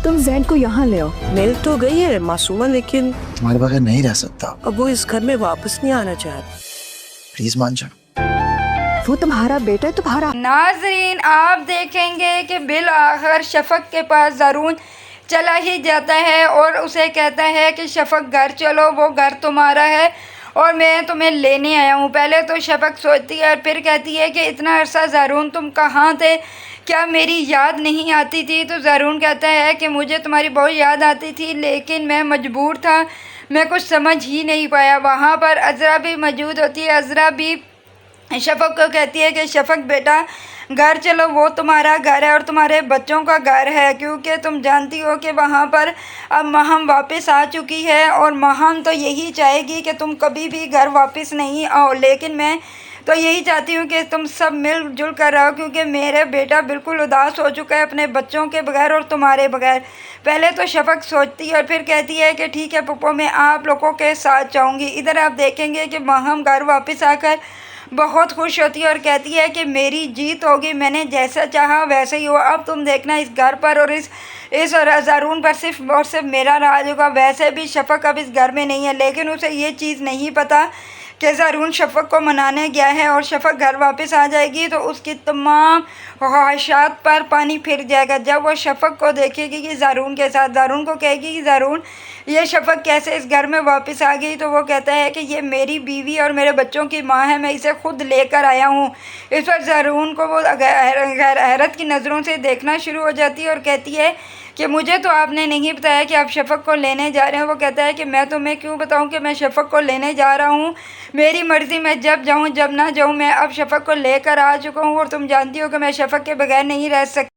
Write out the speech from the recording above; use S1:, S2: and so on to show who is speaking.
S1: तुम जैन को यहाँ ले आओ।
S2: मिल तो गई है मासूमा, लेकिन
S3: तुम्हारे बगैर नहीं रह सकता।
S2: अब वो इस घर में वापस नहीं आना चाहती।
S3: प्लीज मान जाओ।
S1: वो तुम्हारा बेटा है, तुम्हारा।
S4: नाज़रीन, आप देखेंगे कि बिल आखिर शफक के पास ज़रून चला ही जाता है और उसे कहता है कि शफक घर चलो, वो घर तुम्हारा है और मैं तुम्हें लेने आया हूँ। पहले तो शफक सोचती है और फिर कहती है कि इतना अरसा ज़रून तुम कहाँ थे, क्या मेरी याद नहीं आती थी? तो ज़रून कहता है कि मुझे तुम्हारी बहुत याद आती थी, लेकिन मैं मजबूर था, मैं कुछ समझ ही नहीं पाया। वहाँ पर अज़रा भी मौजूद होती है। अज़रा भी शफक को कहती है कि शफक बेटा घर चलो, वो तुम्हारा घर है और तुम्हारे बच्चों का घर है, क्योंकि तुम जानती हो कि वहाँ पर अब महम वापस आ चुकी है और महम तो यही चाहेगी कि तुम कभी भी घर वापस नहीं आओ, लेकिन मैं तो यही चाहती हूँ कि तुम सब मिलजुल कर रहो, क्योंकि मेरे बेटा बिल्कुल उदास हो चुका है अपने बच्चों के बगैर और तुम्हारे बगैर। पहले तो शफक सोचती है और फिर कहती है कि ठीक है पप्पो, मैं आप लोगों के साथ जाऊँगी। इधर आप देखेंगे कि महम घर वापस आकर बहुत खुश होती है और कहती है कि मेरी जीत होगी, मैंने जैसा चाहा वैसे ही हुआ। अब तुम देखना इस घर पर और इस ज़रून पर सिर्फ और सिर्फ मेरा राज होगा। वैसे भी शफक अब इस घर में नहीं है, लेकिन उसे ये चीज़ नहीं पता कि ज़रून शफक को मनाने गया है और शफक घर वापस आ जाएगी तो उसकी तमाम ख्वाहिशात पर पानी फिर जाएगा। जब वो शफक को देखेगी कि ज़रून के साथ, ज़रून को कहेगी कि ज़रून ये शफक कैसे इस घर में वापस आ गई, तो वो कहता है कि ये मेरी बीवी और मेरे बच्चों की माँ है, मैं इसे खुद लेकर आया हूँ। इस पर ज़रून को वो हैरत की नज़रों से देखना शुरू हो जाती है और कहती है कि मुझे तो आपने नहीं बताया कि आप शफक को लेने जा रहे हैं। वो कहता है कि मैं तुम्हें क्यों बताऊं कि मैं शफक को लेने जा रहा हूं, मेरी मर्ज़ी, मैं जब जाऊं जब ना जाऊं, मैं अब शफक को लेकर आ चुका हूं और तुम जानती हो कि मैं शफक के बगैर नहीं रह सकती।